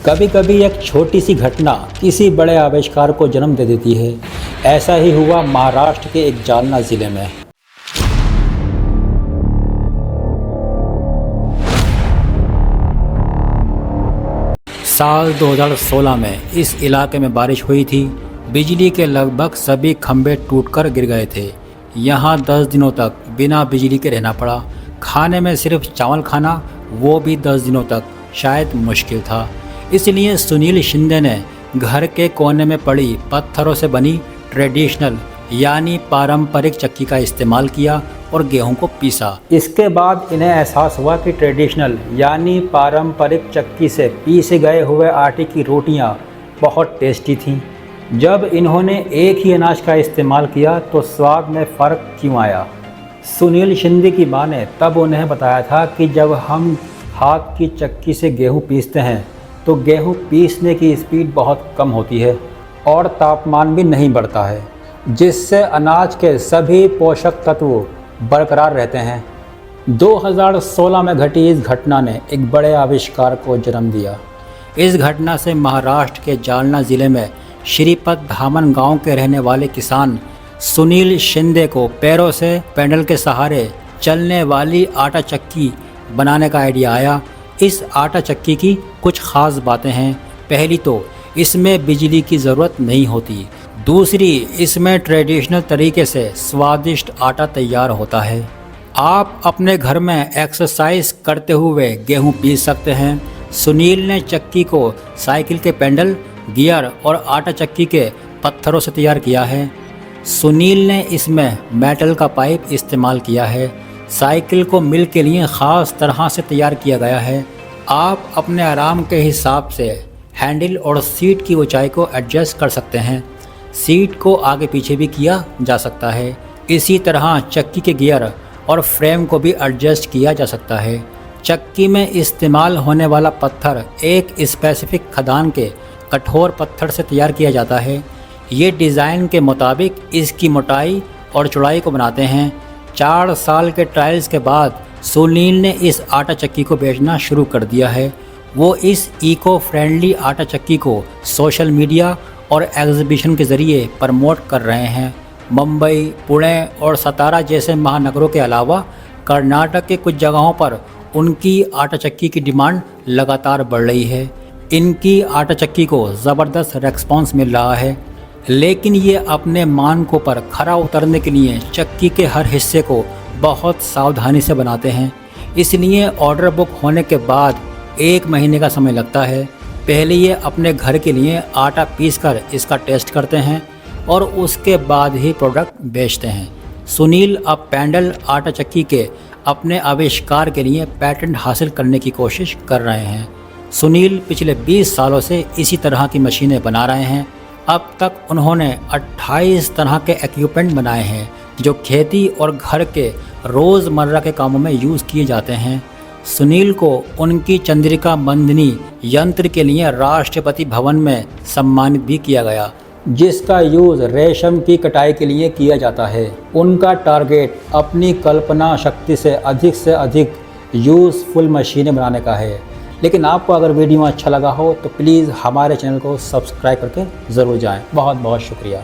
कभी कभी एक छोटी सी घटना किसी बड़े आविष्कार को जन्म दे देती है। ऐसा ही हुआ महाराष्ट्र के एक जालना ज़िले में। साल 2016 में इस इलाके में बारिश हुई थी। बिजली के लगभग सभी खंभे टूटकर गिर गए थे। यहाँ 10 दिनों तक बिना बिजली के रहना पड़ा। खाने में सिर्फ चावल खाना, वो भी 10 दिनों तक शायद मुश्किल था। इसलिए सुनील शिंदे ने घर के कोने में पड़ी पत्थरों से बनी ट्रेडिशनल यानी पारंपरिक चक्की का इस्तेमाल किया और गेहूं को पीसा। इसके बाद इन्हें एहसास हुआ कि ट्रेडिशनल यानी पारंपरिक चक्की से पीसे गए हुए आटे की रोटियां बहुत टेस्टी थीं। जब इन्होंने एक ही अनाज का इस्तेमाल किया तो स्वाद में फ़र्क क्यों आया? सुनील शिंदे की मां ने तब उन्हें बताया था कि जब हम हाथ की चक्की से गेहूं पीसते हैं तो गेहूं पीसने की स्पीड बहुत कम होती है और तापमान भी नहीं बढ़ता है, जिससे अनाज के सभी पोषक तत्व बरकरार रहते हैं। 2016 में घटी इस घटना ने एक बड़े आविष्कार को जन्म दिया। इस घटना से महाराष्ट्र के जालना ज़िले में श्रीपत धामन गांव के रहने वाले किसान सुनील शिंदे को पैरों से पैडल के सहारे चलने वाली आटा चक्की बनाने का आइडिया आया। इस आटा चक्की की कुछ ख़ास बातें हैं। पहली तो इसमें बिजली की ज़रूरत नहीं होती। दूसरी, इसमें ट्रेडिशनल तरीके से स्वादिष्ट आटा तैयार होता है। आप अपने घर में एक्सरसाइज करते हुए गेहूं पीस सकते हैं। सुनील ने चक्की को साइकिल के पैडल, गियर और आटा चक्की के पत्थरों से तैयार किया है। सुनील ने इसमें मेटल का पाइप इस्तेमाल किया है। साइकिल को मिल के लिए ख़ास तरह से तैयार किया गया है। आप अपने आराम के हिसाब से हैंडल और सीट की ऊंचाई को एडजस्ट कर सकते हैं। सीट को आगे पीछे भी किया जा सकता है। इसी तरह चक्की के गियर और फ्रेम को भी एडजस्ट किया जा सकता है। चक्की में इस्तेमाल होने वाला पत्थर एक स्पेसिफिक खदान के कठोर पत्थर से तैयार किया जाता है। ये डिज़ाइन के मुताबिक इसकी मोटाई और चौड़ाई को बनाते हैं। 4 साल के ट्रायल्स के बाद सुनील ने इस आटा चक्की को बेचना शुरू कर दिया है। वो इस इको फ्रेंडली आटा चक्की को सोशल मीडिया और एग्जीबिशन के ज़रिए प्रमोट कर रहे हैं। मुंबई, पुणे और सतारा जैसे महानगरों के अलावा कर्नाटक के कुछ जगहों पर उनकी आटा चक्की की डिमांड लगातार बढ़ रही है। इनकी आटा चक्की को ज़बरदस्त रेस्पॉन्स मिल रहा है, लेकिन ये अपने मानकों पर खरा उतरने के लिए चक्की के हर हिस्से को बहुत सावधानी से बनाते हैं। इसलिए ऑर्डर बुक होने के बाद 1 महीने का समय लगता है। पहले ये अपने घर के लिए आटा पीसकर इसका टेस्ट करते हैं और उसके बाद ही प्रोडक्ट बेचते हैं। सुनील अब पैडल आटा चक्की के अपने आविष्कार के लिए पेटेंट हासिल करने की कोशिश कर रहे हैं। सुनील पिछले 20 सालों से इसी तरह की मशीनें बना रहे हैं। अब तक उन्होंने 28 तरह के इक्विपमेंट बनाए हैं जो खेती और घर के रोज़मर्रा के कामों में यूज़ किए जाते हैं। सुनील को उनकी चंद्रिका मंदिनी यंत्र के लिए राष्ट्रपति भवन में सम्मानित भी किया गया, जिसका यूज़ रेशम की कटाई के लिए किया जाता है। उनका टारगेट अपनी कल्पना शक्ति से अधिक यूज़फुल मशीनें बनाने का है। लेकिन आपको अगर वीडियो अच्छा लगा हो तो प्लीज़ हमारे चैनल को सब्सक्राइब करके ज़रूर जाएं। बहुत बहुत शुक्रिया।